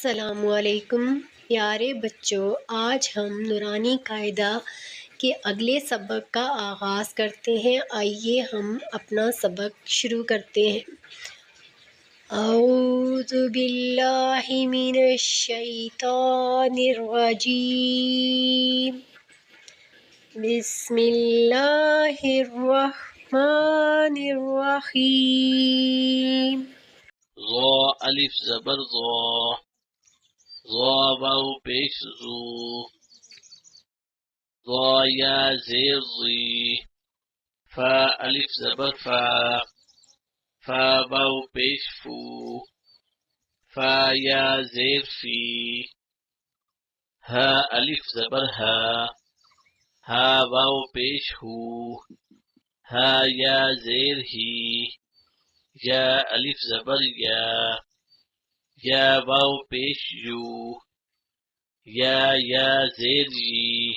السلام علیکم پیارے بچوں، آج ہم نورانی قاعدہ کے اگلے سبق کا آغاز کرتے ہیں۔ آئیے ہم اپنا سبق شروع کرتے ہیں۔ اعوذ باللہ من الشیطان الرجیم، بسم اللہ الرحمن الرحیم۔ ضا الف زبر ضا، ضا واو پیش زو، ضا یا زیر ضی، فا الف زبر فا، فا واو پیش فو، فا یا زیر فی، ہا الف زبر ہا، ہا واو پیش ہو، ہا یا زیر ہی، یا الف زبر یا، یا واو پیش یو، یا زیر یی،